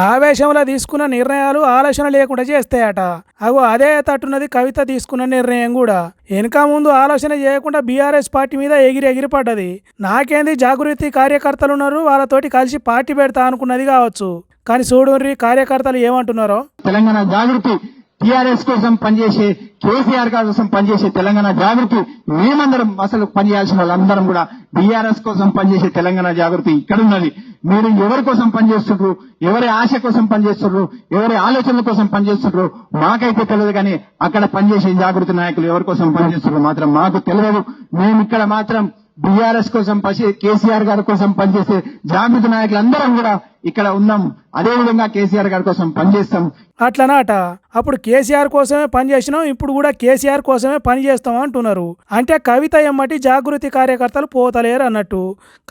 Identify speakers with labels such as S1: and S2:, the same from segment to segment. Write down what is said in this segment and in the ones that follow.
S1: ఆవేశంలో తీసుకున్న నిర్ణయాలు ఆలోచన లేకుండా చేస్తాయట. అగో అదే తట్టున్నది కవిత తీసుకున్న నిర్ణయం కూడా. వెనక ముందు ఆలోచన చేయకుండా బీఆర్ఎస్ పార్టీ మీద ఎగిరి ఎగిరి పడ్డది. నాకేంది జాగృతి కార్యకర్తలు ఉన్నారు, వాళ్ళతోటి కలిసి పార్టీ పెడతా అనుకున్నది కావచ్చు. కానీ చూడుర్రి కార్యకర్తలు ఏమంటున్నారో.
S2: తెలంగాణ జాగృతి టిఆర్ఎస్ కోసం పనిచేసే, కేసీఆర్ కోసం పనిచేసే తెలంగాణ జాగృతి, మేమందరం అసలు పనిచేయాల్సిన వాళ్ళందరం కూడా బీఆర్ఎస్ కోసం పనిచేసే తెలంగాణ జాగృతి ఇక్కడ ఉన్నది. మీరు ఎవరి కోసం పనిచేస్తున్నారు, ఎవరి ఆశ కోసం పనిచేస్తున్నారు, ఎవరి ఆలోచనల కోసం పనిచేస్తున్నారు మాకైతే తెలియదు. కానీ అక్కడ పనిచేసే జాగృతి నాయకులు ఎవరి కోసం పనిచేస్తున్నారు మాత్రం మాకు తెలియదు. మేము ఇక్కడ మాత్రం బీఆర్ఎస్ కోసం కేసీఆర్ గారి కోసం పనిచేసే జాగృతి నాయకులు అందరం కూడా ఇక్కడ ఉన్నాం. అదే విధంగా కేసీఆర్ గారి కోసం పనిచేస్తాం.
S1: అట్లనాట. అప్పుడు కేసీఆర్ కోసమే పనిచేసినాం, ఇప్పుడు కూడా కేసీఆర్ కోసమే పనిచేస్తాం అంటున్నారు. అంటే కవిత ఎమ్మటి జాగృతి కార్యకర్తలు పోతలేరు అన్నట్టు.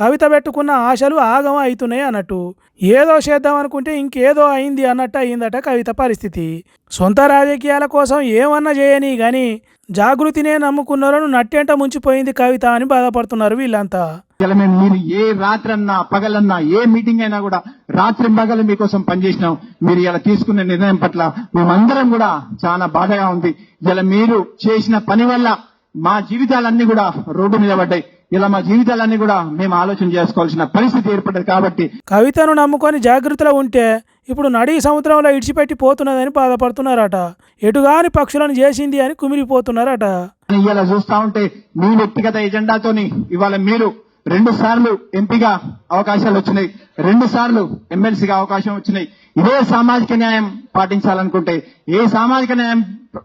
S1: కవిత పెట్టుకున్న ఆశలు ఆగమ అవుతున్నాయి అన్నట్టు. ఏదో చేద్దాం అనుకుంటే ఇంకేదో అయింది అన్నట్టు అయిందట కవిత పరిస్థితి. సొంత రాజకీయాల కోసం ఏమన్నా చేయని గాని జాగృతినే నమ్ముకున్నారని నట్టేంట ముంచిపోయింది కవిత అని బాధపడుతున్నారు వీళ్ళంతా.
S2: మీరు ఏ రాత్రన్నా పగలన్నా ఏ మీటింగ్ అయినా కూడా రాత్రి పగలు మీకోసం పనిచేసినాం. మీరు ఇలా తీసుకున్న నిర్ణయం పట్ల మేమందరం కూడా చాలా బాధగా ఉంది. ఇలా మీరు చేసిన పని వల్ల మా జీవితాలన్నీ కూడా రోడ్డు మీద పడ్డాయి. ఇలా మా జీవితాలన్నీ కూడా మేము ఆలోచన చేసుకోవాల్సిన పరిస్థితి ఏర్పడ్డది. కాబట్టి
S1: కవితను నమ్ముకొని జాగృతిలో ఉంటే ఇప్పుడు నడి సముద్రంలో ఇడిచిపెట్టి పోతున్నదని బాధపడుతున్నారట. ఎటుగాని పక్షులను చేసింది అని కుమిలిపోతున్నారట.
S2: ఇలా చూస్తా ఉంటే మీ వ్యక్తిగత ఎజెండాతోని ఇవాళ మీరు 2 సార్లు ఎంపీగా అవకాశాలు వచ్చినాయి, 2 సార్లు ఎమ్మెల్సీగా అవకాశం వచ్చినాయి. ఇదే సామాజిక న్యాయం పాటించాలనుకుంటే ఏ సామాజిక న్యాయం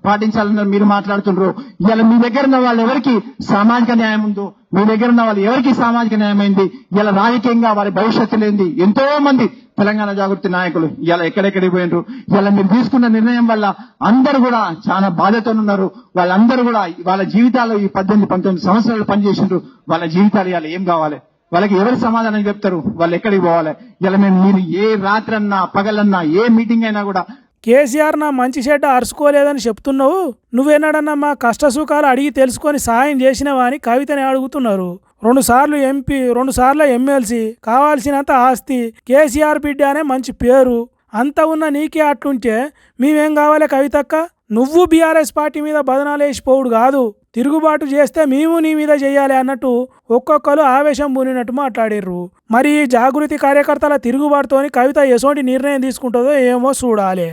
S2: పాటించాలని మీరు మాట్లాడుతున్నారు. ఇలా మీ దగ్గర ఉన్న వాళ్ళు ఎవరికి సామాజిక న్యాయం ఉందో, మీ దగ్గర ఉన్న వాళ్ళు ఎవరికి సామాజిక న్యాయం అయింది, ఇలా రాజకీయంగా వారి భవిష్యత్తు లేనిది ఎంతో మంది తెలంగాణ జాగృతి నాయకులు ఇలా ఎక్కడెక్కడికి పోయినారు. ఇలా మీరు తీసుకున్న నిర్ణయం వల్ల అందరూ కూడా చాలా బాధతో ఉన్నారు. వాళ్ళందరూ కూడా వాళ్ళ జీవితాలు ఈ 18-19 సంవత్సరాలు పనిచేసిండ్రు. వాళ్ళ జీవితాలు ఇలా ఏం కావాలి, వాళ్ళకి ఎవరు సమాధానం చెప్తారు, వాళ్ళు ఎక్కడికి పోవాలి. ఇలా మీరు ఏ రాత్రన్నా పగలన్నా ఏ మీటింగ్ అయినా కూడా
S1: కేసీఆర్ నా మంచి చెడ్డ అరుచుకోలేదని చెప్తున్నావు, నువ్వేనాడన్నా మా కష్ట సుఖాలు అడిగి తెలుసుకొని సాయం చేసినవా అని కవితని అడుగుతున్నారు. 2 సార్లు ఎంపీ, 2 సార్లు ఎమ్మెల్సీ, కావాల్సినంత ఆస్తి, కేసీఆర్ బిడ్డ అనే మంచి పేరు అంత ఉన్న నీకే అట్లుంటే మేమేం కావాలి కవితక్క? నువ్వు బీఆర్ఎస్ పార్టీ మీద బదనాలు వేసిపోవుడు కాదు, తిరుగుబాటు చేస్తే మేము నీ మీద చెయ్యాలి అన్నట్టు ఒక్కొక్కరు ఆవేశం పూనినట్టు మాట్లాడిర్రు. మరి జాగృతి కార్యకర్తల తిరుగుబాటుతోని కవిత ఎసోంటి నిర్ణయం తీసుకుంటుందో ఏమో చూడాలి.